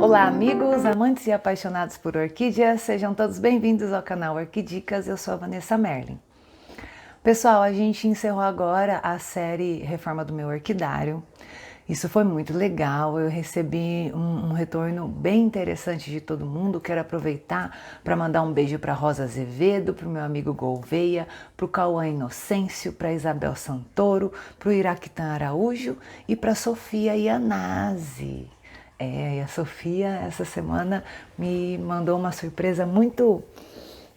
Olá amigos, amantes e apaixonados por orquídeas, sejam todos bem-vindos ao canal Orquidicas, eu sou a Vanessa Merlin. Pessoal, a gente encerrou agora a série Reforma do Meu Orquidário. Isso foi muito legal, eu recebi um retorno bem interessante de todo mundo. Quero aproveitar para mandar um beijo para Rosa Azevedo, para o meu amigo Gouveia, para o Cauã Inocêncio, para Isabel Santoro, para o Iraquitan Araújo e para Sofia Ianazzi. E a Sofia essa semana me mandou uma surpresa muito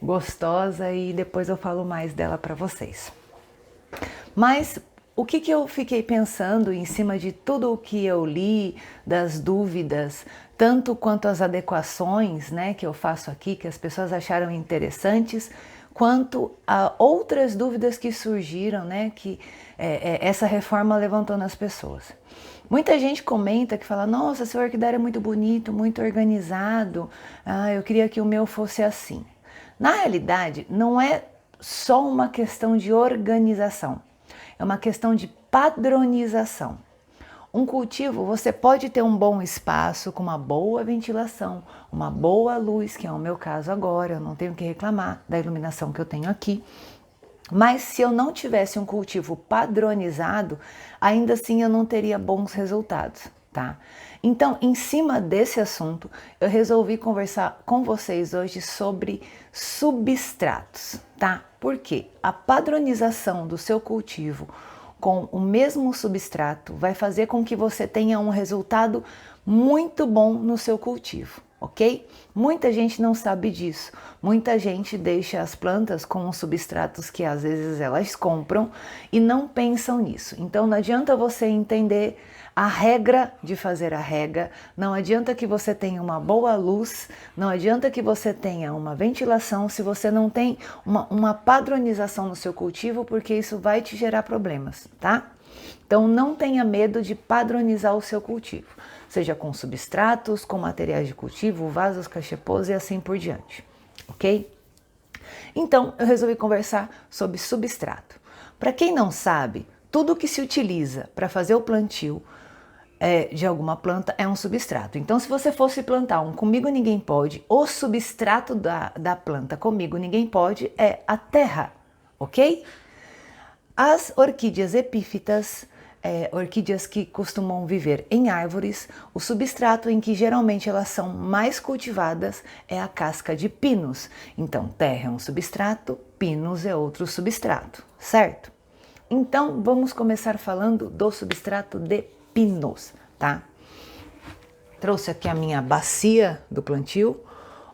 gostosa e depois eu falo mais dela para vocês. Mas o que eu fiquei pensando em cima de tudo o que eu li, das dúvidas, tanto quanto as adequações, né, que eu faço aqui, que as pessoas acharam interessantes, quanto a outras dúvidas que surgiram, né, que essa reforma levantou nas pessoas. Muita gente comenta que fala, nossa, seu orquidário é muito bonito, muito organizado, eu queria que o meu fosse assim. Na realidade, não é só uma questão de organização, é uma questão de padronização. Um cultivo, você pode ter um bom espaço com uma boa ventilação, uma boa luz, que é o meu caso agora, eu não tenho que reclamar da iluminação que eu tenho aqui. Mas se eu não tivesse um cultivo padronizado, ainda assim eu não teria bons resultados, tá? Então, em cima desse assunto, eu resolvi conversar com vocês hoje sobre substratos, tá? Porque a padronização do seu cultivo com o mesmo substrato vai fazer com que você tenha um resultado muito bom no seu cultivo, ok? Muita gente não sabe disso, muita gente deixa as plantas com os substratos que às vezes elas compram e não pensam nisso. Então não adianta você entender a regra de fazer a rega, não adianta que você tenha uma boa luz, não adianta que você tenha uma ventilação se você não tem uma padronização no seu cultivo, porque isso vai te gerar problemas, tá? Então não tenha medo de padronizar o seu cultivo, seja com substratos, com materiais de cultivo, vasos, cachepôs e assim por diante, ok? Então eu resolvi conversar sobre substrato. Para quem não sabe, tudo que se utiliza para fazer o plantio de alguma planta é um substrato. Então, se você fosse plantar um Comigo Ninguém Pode, o substrato da planta Comigo Ninguém Pode é a terra, ok? As orquídeas epífitas, orquídeas que costumam viver em árvores, o substrato em que geralmente elas são mais cultivadas é a casca de pinus. Então, terra é um substrato, pinus é outro substrato, certo? Então, vamos começar falando do substrato de pinus, tá? Trouxe aqui a minha bacia do plantio,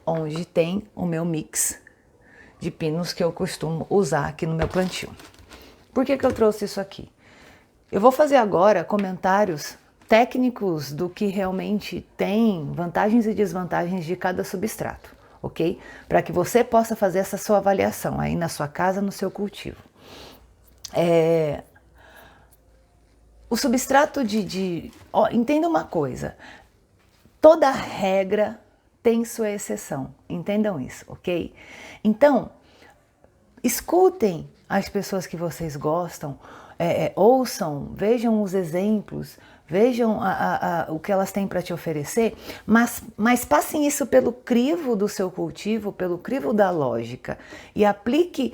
onde tem o meu mix de pinos que eu costumo usar aqui no meu plantio. Por que eu trouxe isso aqui? Eu vou fazer agora comentários técnicos do que realmente tem vantagens e desvantagens de cada substrato, ok? Para que você possa fazer essa sua avaliação aí na sua casa, no seu cultivo. O substrato entenda uma coisa, toda regra tem sua exceção, entendam isso, ok? Então, escutem as pessoas que vocês gostam, ouçam, vejam os exemplos, vejam o que elas têm para te oferecer, mas passem isso pelo crivo do seu cultivo, pelo crivo da lógica e aplique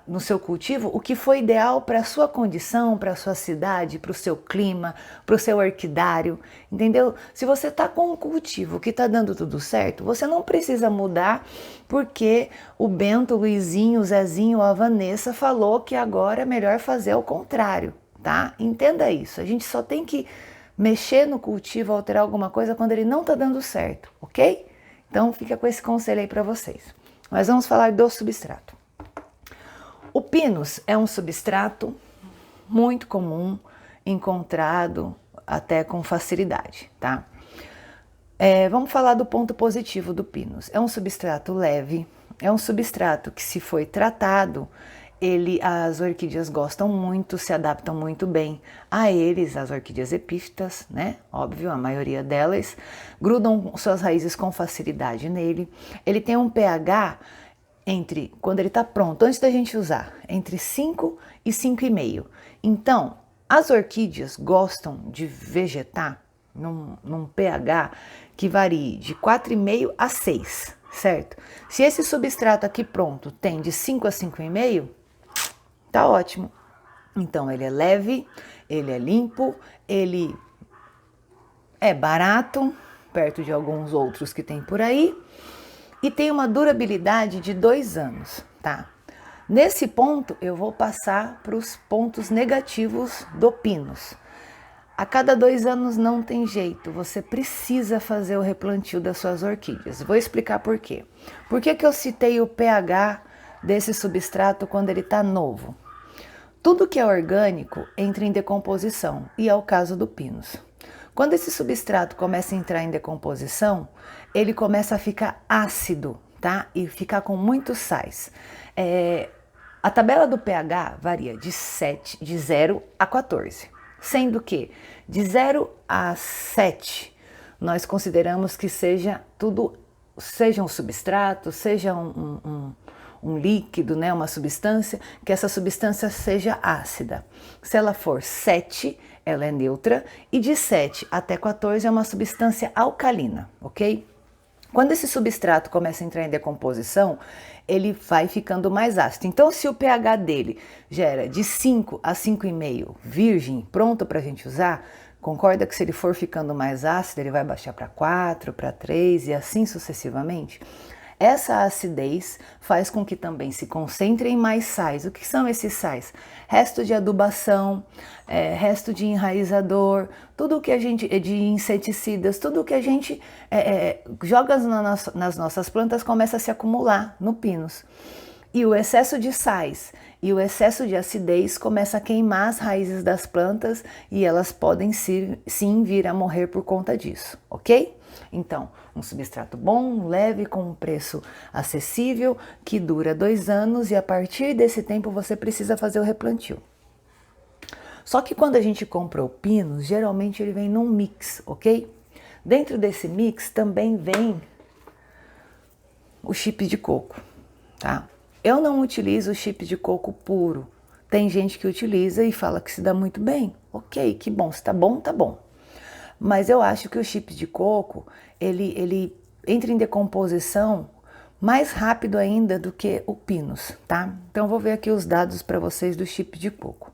no seu cultivo o que foi ideal para a sua condição, para a sua cidade, para o seu clima, para o seu orquidário, entendeu? Se você está com um cultivo que está dando tudo certo, você não precisa mudar porque o Bento, o Luizinho, o Zezinho ou a Vanessa falou que agora é melhor fazer o contrário, tá? Entenda isso, a gente só tem que mexer no cultivo, alterar alguma coisa quando ele não está dando certo, ok? Então fica com esse conselho aí para vocês. Mas vamos falar do substrato. O pinus é um substrato muito comum, encontrado até com facilidade, tá? Vamos falar do ponto positivo do pinus. É um substrato leve, é um substrato que, se foi tratado, as orquídeas gostam muito, se adaptam muito bem a eles, as orquídeas epífitas, né? Óbvio, a maioria delas grudam suas raízes com facilidade nele. Ele tem um pH quando ele está pronto, antes da gente usar, entre 5 e 5,5. Então, as orquídeas gostam de vegetar num pH que varie de 4,5 a 6, certo? Se esse substrato aqui pronto tem de 5 a 5,5, tá ótimo. Então ele é leve, ele é limpo, ele é barato, perto de alguns outros que tem por aí, e tem uma durabilidade de 2 anos, tá? Nesse ponto eu vou passar para os pontos negativos do Pinus. A cada 2 anos não tem jeito, você precisa fazer o replantio das suas orquídeas. Vou explicar por quê. Por que eu citei o pH desse substrato quando ele está novo? Tudo que é orgânico entra em decomposição, e é o caso do Pinus. Quando esse substrato começa a entrar em decomposição, ele começa a ficar ácido, tá? E ficar com muitos sais. A tabela do pH varia de 0 a 14, sendo que de 0 a 7 nós consideramos que seja um substrato, seja um líquido, né, uma substância, que essa substância seja ácida. Se ela for 7, ela é neutra, e de 7 até 14 é uma substância alcalina, ok? Quando esse substrato começa a entrar em decomposição, ele vai ficando mais ácido. Então, se o pH dele já era de 5 a 5,5 virgem, pronto para a gente usar, concorda que se ele for ficando mais ácido, ele vai baixar para 4, para 3 e assim sucessivamente? Essa acidez faz com que também se concentrem mais sais. O que são esses sais? Resto de adubação, resto de enraizador, tudo que a gente, de inseticidas, tudo que a gente joga nas nossas plantas começa a se acumular no Pinus. E o excesso de sais e o excesso de acidez começa a queimar as raízes das plantas e elas podem sim vir a morrer por conta disso, ok? Então, um substrato bom, leve, com um preço acessível, que dura 2 anos e a partir desse tempo você precisa fazer o replantio. Só que quando a gente compra o Pinus, geralmente ele vem num mix, ok? Dentro desse mix também vem o chip de coco, tá? Eu não utilizo o chip de coco puro. Tem gente que utiliza e fala que se dá muito bem. Ok, que bom, se tá bom, tá bom. Mas eu acho que o chip de coco, ele entra em decomposição mais rápido ainda do que o Pinus, tá? Então eu vou ver aqui os dados para vocês do chip de coco.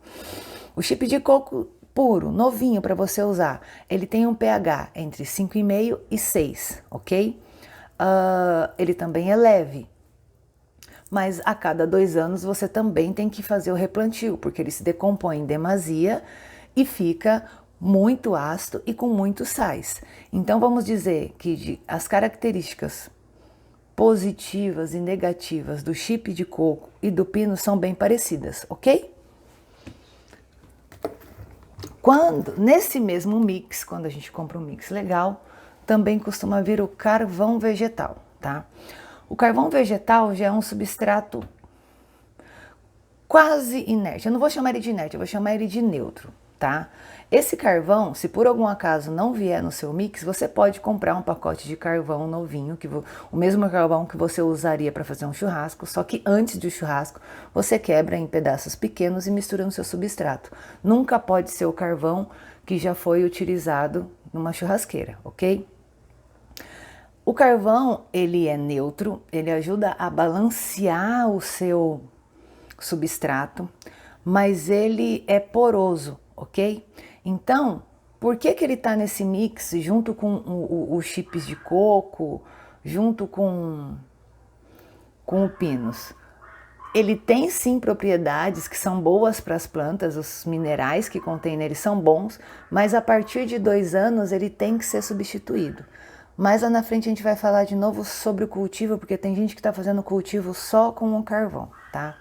O chip de coco puro, novinho para você usar, ele tem um pH entre 5,5 e 6, ok? Ele também é leve. Mas a cada 2 anos você também tem que fazer o replantio, porque ele se decompõe em demasia e fica muito ácido e com muitos sais. Então vamos dizer que as características positivas e negativas do chip de coco e do Pinus são bem parecidas, ok? Nesse mesmo mix, quando a gente compra um mix legal, também costuma vir o carvão vegetal, tá? O carvão vegetal já é um substrato quase inerte. Eu não vou chamar ele de inerte, eu vou chamar ele de neutro, tá? Esse carvão, se por algum acaso não vier no seu mix, você pode comprar um pacote de carvão novinho, o mesmo carvão que você usaria para fazer um churrasco, só que antes do churrasco você quebra em pedaços pequenos e mistura no seu substrato. Nunca pode ser o carvão que já foi utilizado numa churrasqueira, ok? O carvão, ele é neutro, ele ajuda a balancear o seu substrato, mas ele é poroso, ok? Então, por que ele está nesse mix junto com os chips de coco, junto com o Pinus? Ele tem sim propriedades que são boas para as plantas, os minerais que contém nele são bons, mas a partir de 2 anos ele tem que ser substituído. Mais lá na frente a gente vai falar de novo sobre o cultivo, porque tem gente que está fazendo cultivo só com o carvão, tá?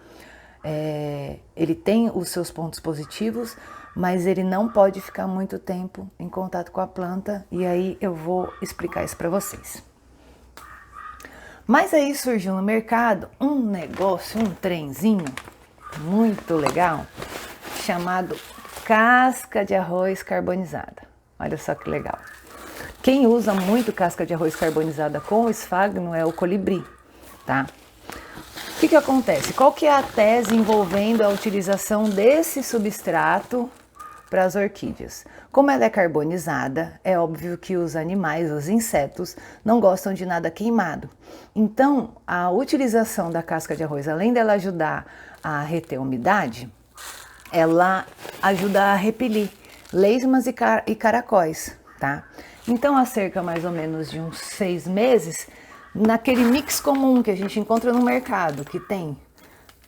Ele tem os seus pontos positivos, mas ele não pode ficar muito tempo em contato com a planta, e aí eu vou explicar isso para vocês. Mas aí surgiu no mercado um negócio, um trenzinho muito legal, chamado casca de arroz carbonizada. Olha só que legal. Quem usa muito casca de arroz carbonizada com o esfagno é o colibri, tá? O que acontece? Qual que é a tese envolvendo a utilização desse substrato para as orquídeas. Como ela é carbonizada, é óbvio que os animais, os insetos, não gostam de nada queimado. Então, a utilização da casca de arroz, além dela ajudar a reter umidade, ela ajuda a repelir lesmas e caracóis, tá? Então, há cerca mais ou menos de uns 6 meses, naquele mix comum que a gente encontra no mercado, que tem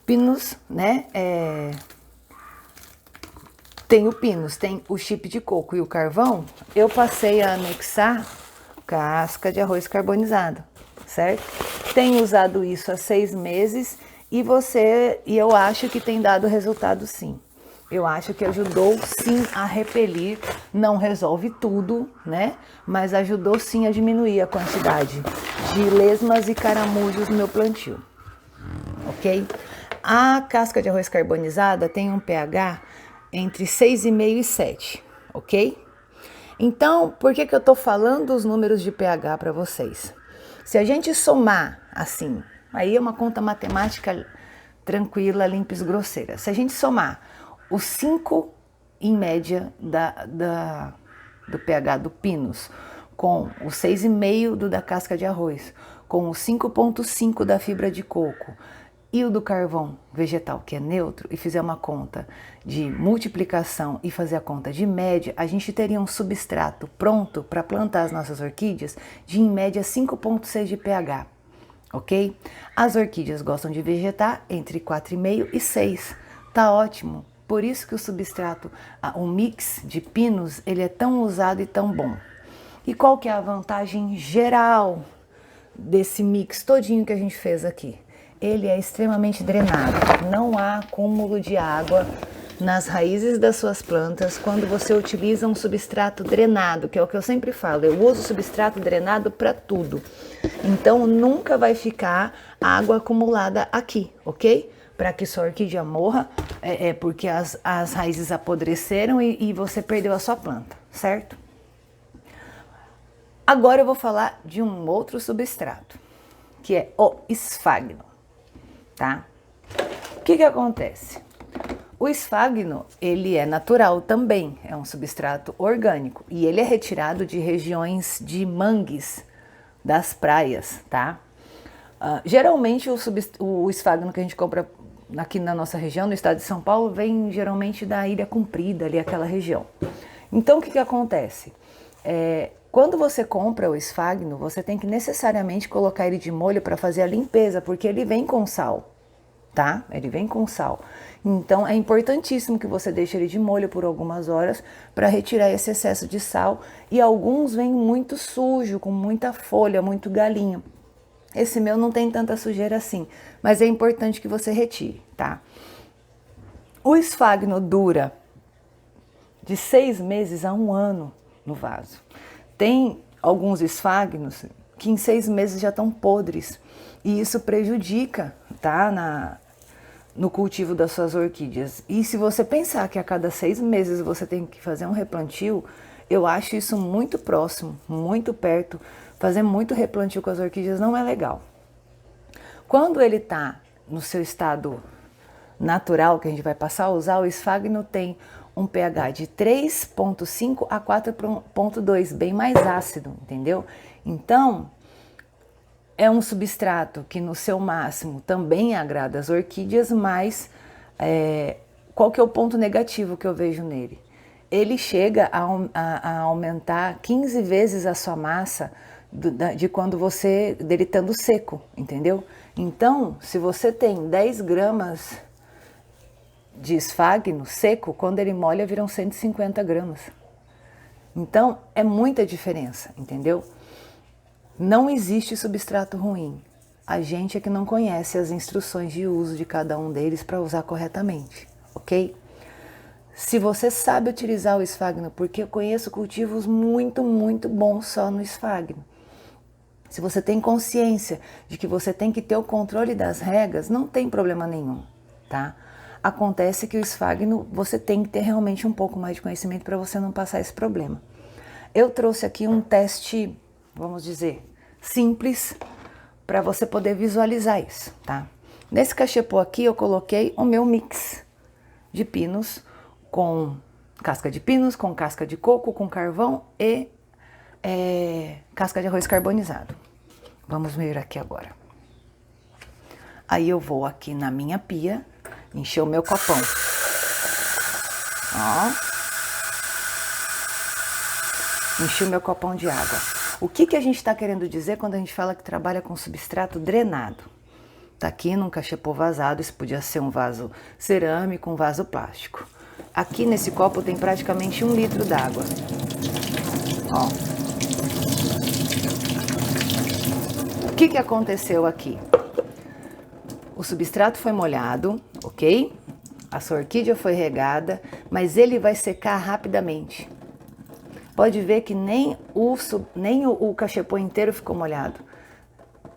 pinos, né? Tem o pinos, tem o chip de coco e o carvão, eu passei a anexar casca de arroz carbonizado, certo? Tenho usado isso há 6 meses e eu acho que tem dado resultado sim. Eu acho que ajudou sim a repelir, não resolve tudo, né? Mas ajudou sim a diminuir a quantidade de lesmas e caramujos no meu plantio, ok? A casca de arroz carbonizada tem um pH entre 6,5 e 7, ok? Então, por que eu tô falando os números de pH para vocês? Se a gente somar assim, aí é uma conta matemática tranquila, limpa e grosseira. Se a gente somar os 5 em média do pH do Pinus, com o 6,5 do da casca de arroz, com o 5,5 da fibra de coco e o do carvão vegetal, que é neutro, e fizer uma conta de multiplicação e fazer a conta de média, a gente teria um substrato pronto para plantar as nossas orquídeas de em média 5,6 de pH, ok? As orquídeas gostam de vegetar entre 4,5 e 6, tá ótimo. Por isso que o substrato, o mix de pinos, ele é tão usado e tão bom. E qual que é a vantagem geral desse mix todinho que a gente fez aqui? Ele é extremamente drenado, não há acúmulo de água nas raízes das suas plantas quando você utiliza um substrato drenado, que é o que eu sempre falo, eu uso substrato drenado para tudo. Então nunca vai ficar água acumulada aqui, ok? Para que sua orquídea morra, porque as raízes apodreceram e você perdeu a sua planta, certo? Agora eu vou falar de um outro substrato, que é o esfagno, tá? O que acontece? O esfagno, ele é natural também, é um substrato orgânico e ele é retirado de regiões de mangues das praias, tá? Geralmente o esfagno que a gente compra aqui na nossa região, no estado de São Paulo, vem geralmente da Ilha Comprida, ali aquela região. Então o que acontece? Quando você compra o esfagno, você tem que necessariamente colocar ele de molho para fazer a limpeza, porque ele vem com sal, tá? Ele vem com sal. Então é importantíssimo que você deixe ele de molho por algumas horas para retirar esse excesso de sal. E alguns vêm muito sujo, com muita folha, muito galinho. Esse meu não tem tanta sujeira assim, mas é importante que você retire, tá? O esfagno dura de 6 meses a 1 ano no vaso. Tem alguns esfagnos que em 6 meses já estão podres e isso prejudica, tá, no cultivo das suas orquídeas. E se você pensar que a cada 6 meses você tem que fazer um replantio, eu acho isso muito próximo, muito perto. Fazer muito replantio com as orquídeas não é legal. Quando ele está no seu estado natural, que a gente vai passar a usar, o esfagno tem um pH de 3,5 a 4,2, bem mais ácido, entendeu? Então, é um substrato que no seu máximo também agrada as orquídeas, mas qual que é o ponto negativo que eu vejo nele? Ele chega a aumentar 15 vezes a sua massa de quando dele estando seco, entendeu? Então, se você tem 10 gramas de esfagno seco, quando ele molha viram 150 gramas. Então, é muita diferença, entendeu? Não existe substrato ruim. A gente é que não conhece as instruções de uso de cada um deles para usar corretamente, ok? Se você sabe utilizar o esfagno, porque eu conheço cultivos muito, muito bons só no esfagno. Se você tem consciência de que você tem que ter o controle das regas, não tem problema nenhum, tá? Acontece que o esfagno, você tem que ter realmente um pouco mais de conhecimento para você não passar esse problema. Eu trouxe aqui um teste, vamos dizer, simples, para você poder visualizar isso, tá? Nesse cachepô aqui eu coloquei o meu mix de pinos com casca de pinos, com casca de coco, com carvão e casca de arroz carbonizado. Vamos ver aqui agora. Aí eu vou aqui na minha pia, encher o meu copão. Ó. Enchi o meu copão de água. O que a gente está querendo dizer quando a gente fala que trabalha com substrato drenado? Tá aqui num cachepô vazado, isso podia ser um vaso cerâmico, um vaso plástico. Aqui nesse copo tem praticamente 1 litro d'água. Ó. O que aconteceu aqui? O substrato foi molhado, ok? A sua orquídea foi regada, mas ele vai secar rapidamente. Pode ver que nem o cachepô inteiro ficou molhado.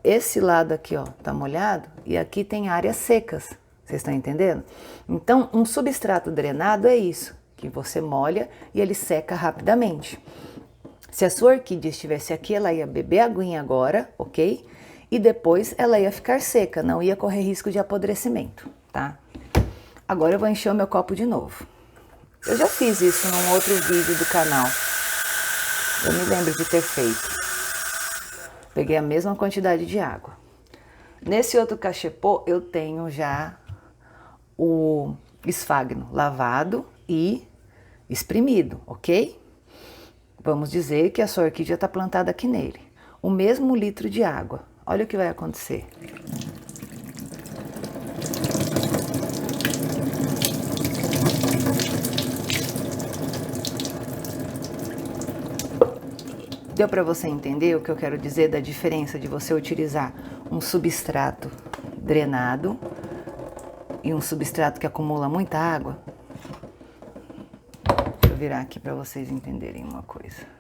Esse lado aqui, ó, tá molhado e aqui tem áreas secas. Vocês estão entendendo? Então, um substrato drenado é isso, que você molha e ele seca rapidamente. Se a sua orquídea estivesse aqui, ela ia beber aguinha agora, ok? E depois ela ia ficar seca, não ia correr risco de apodrecimento, tá? Agora eu vou encher o meu copo de novo. Eu já fiz isso num outro vídeo do canal. Eu me lembro de ter feito. Peguei a mesma quantidade de água. Nesse outro cachepô eu tenho já o esfagno lavado e espremido, ok? Vamos dizer que a sua orquídea está plantada aqui nele. O mesmo litro de água. Olha o que vai acontecer. Deu para você entender o que eu quero dizer da diferença de você utilizar um substrato drenado e um substrato que acumula muita água? Deixa eu virar aqui para vocês entenderem uma coisa.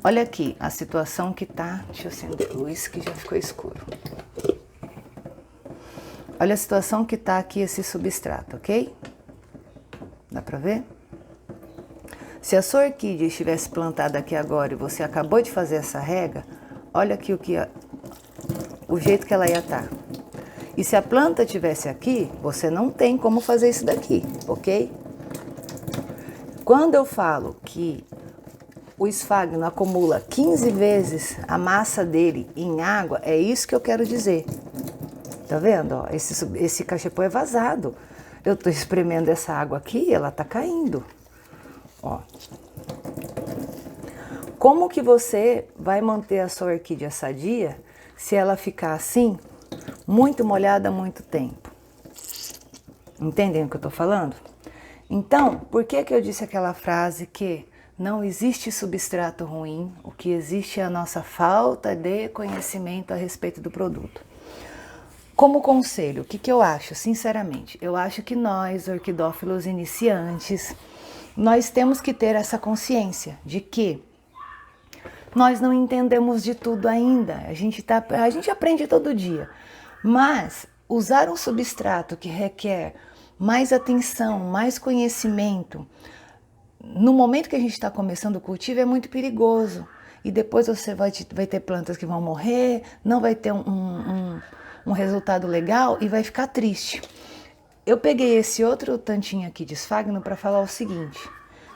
Olha aqui a situação que tá. Deixa eu acender a luz que já ficou escuro. Olha a situação que tá aqui esse substrato, ok? Dá para ver? Se a sua orquídea estivesse plantada aqui agora e você acabou de fazer essa rega, olha aqui o jeito que ela ia estar. E se a planta estivesse aqui, você não tem como fazer isso daqui, ok? Quando eu falo que o esfagno acumula 15 vezes a massa dele em água, é isso que eu quero dizer. Tá vendo? Ó, esse cachepô é vazado. Eu tô espremendo essa água aqui e ela tá caindo. Ó. Como que você vai manter a sua orquídea sadia se ela ficar assim, muito molhada há muito tempo? Entendem o que eu tô falando? Então, por que eu disse aquela frase que não existe substrato ruim, o que existe é a nossa falta de conhecimento a respeito do produto? Como conselho, o que eu acho, sinceramente? Eu acho que nós, orquidófilos iniciantes, nós temos que ter essa consciência de que nós não entendemos de tudo ainda. A gente aprende todo dia, mas usar um substrato que requer mais atenção, mais conhecimento, no momento que a gente está começando o cultivo é muito perigoso. E depois você vai ter plantas que vão morrer, não vai ter um resultado legal e vai ficar triste. Eu peguei esse outro tantinho aqui de esfagno para falar o seguinte.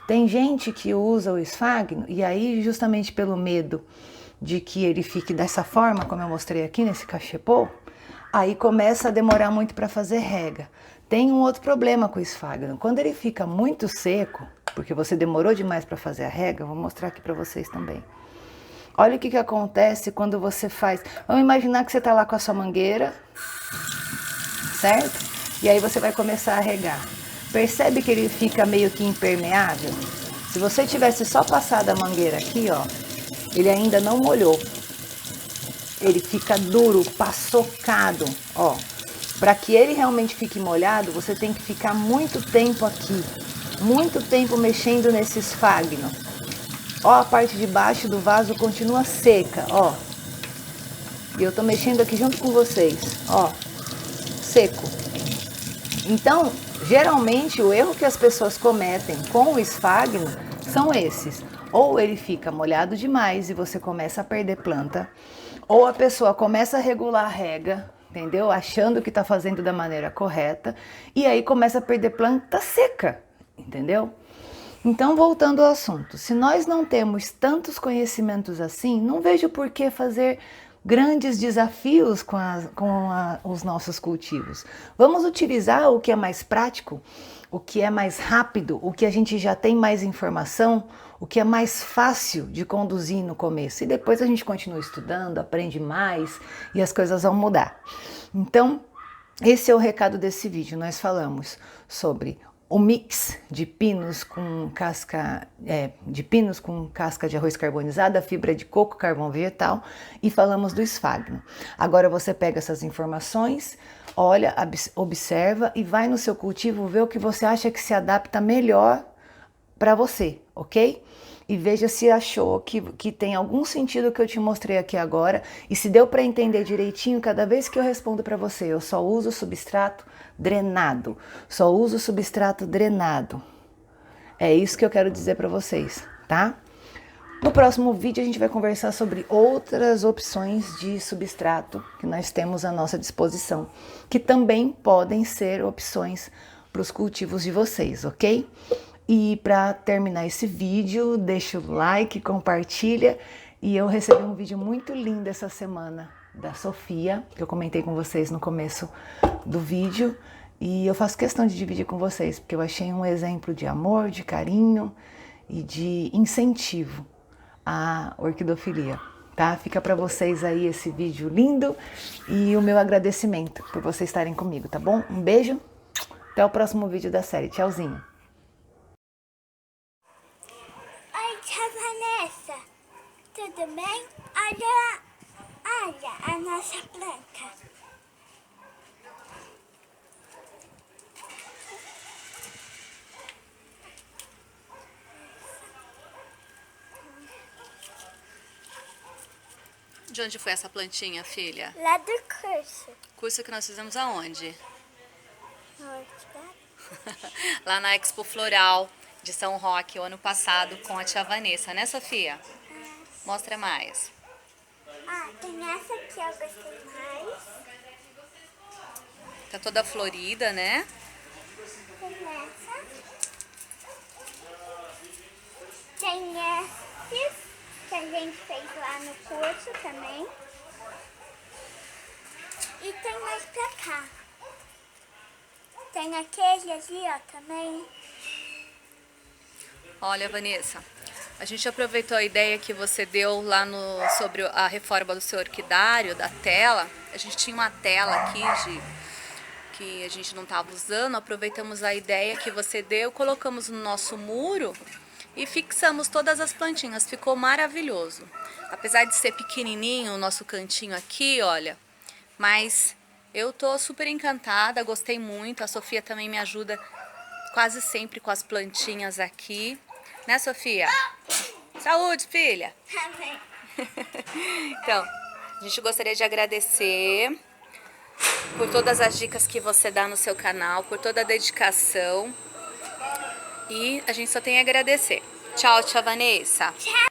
Tem gente que usa o esfagno e aí justamente pelo medo de que ele fique dessa forma, como eu mostrei aqui nesse cachepô, aí começa a demorar muito para fazer rega. Tem um outro problema com o esfagno. Quando ele fica muito seco, porque você demorou demais para fazer a rega, eu vou mostrar aqui para vocês também. Olha o que acontece quando você faz. Vamos imaginar que você está lá com a sua mangueira, certo? E aí você vai começar a regar. Percebe que ele fica meio que impermeável? Se você tivesse só passado a mangueira aqui, ó, ele ainda não molhou. Ele fica duro, paçocado, ó. Para que ele realmente fique molhado, você tem que ficar muito tempo aqui. Muito tempo mexendo nesse esfagno. Ó, a parte de baixo do vaso continua seca, ó. E eu tô mexendo aqui junto com vocês, ó. Seco. Então, geralmente o erro que as pessoas cometem com o esfagno são esses. Ou ele fica molhado demais e você começa a perder planta. Ou a pessoa começa a regular a rega, entendeu? Achando que tá fazendo da maneira correta. E aí começa a perder planta seca, entendeu? Então, voltando ao assunto, se nós não temos tantos conhecimentos assim, não vejo por que fazer grandes desafios com os nossos cultivos. Vamos utilizar o que é mais prático, o que é mais rápido, o que a gente já tem mais informação, o que é mais fácil de conduzir no começo. E depois a gente continua estudando, aprende mais e as coisas vão mudar. Então, esse é o recado desse vídeo. Nós falamos sobre o mix de pinos com casca de arroz carbonizada, fibra de coco, carvão vegetal, e falamos do esfagno. Agora você pega essas informações, olha, observa e vai no seu cultivo ver o que você acha que se adapta melhor para você, ok? E veja se achou que tem algum sentido que eu te mostrei aqui agora e se deu para entender direitinho cada vez que eu respondo para você. Eu só uso substrato drenado, só uso substrato drenado. É isso que eu quero dizer para vocês, tá? No próximo vídeo a gente vai conversar sobre outras opções de substrato que nós temos à nossa disposição, que também podem ser opções para os cultivos de vocês, ok? E para terminar esse vídeo, deixa o like, compartilha. E eu recebi um vídeo muito lindo essa semana da Sofia, que eu comentei com vocês no começo do vídeo. E eu faço questão de dividir com vocês, porque eu achei um exemplo de amor, de carinho e de incentivo à orquidofilia, tá? Fica para vocês aí esse vídeo lindo e o meu agradecimento por vocês estarem comigo, tá bom? Um beijo, até o próximo vídeo da série. Tchauzinho! Vanessa, tudo bem? Olha a nossa planta. De onde foi essa plantinha, filha? Lá do curso. Curso que nós fizemos aonde? Orquídea. Lá na Expo Floral de São Roque, o ano passado, com a tia Vanessa, né, Sofia? Mostra mais. Tem essa aqui, eu gostei mais. Tá toda florida, né? Tem essa. Tem esses que a gente fez lá no curso também. E tem mais pra cá. Tem aquele ali, ó, também. Olha, Vanessa, a gente aproveitou a ideia que você deu lá sobre a reforma do seu orquidário, da tela. A gente tinha uma tela aqui que a gente não estava usando, aproveitamos a ideia que você deu, colocamos no nosso muro e fixamos todas as plantinhas. Ficou maravilhoso. Apesar de ser pequenininho o nosso cantinho aqui, olha, mas eu tô super encantada, gostei muito. A Sofia também me ajuda quase sempre com as plantinhas aqui. Né, Sofia? Saúde, filha! Também. Então, a gente gostaria de agradecer por todas as dicas que você dá no seu canal, por toda a dedicação. E a gente só tem a agradecer. Tchau, tia Vanessa! Tchau!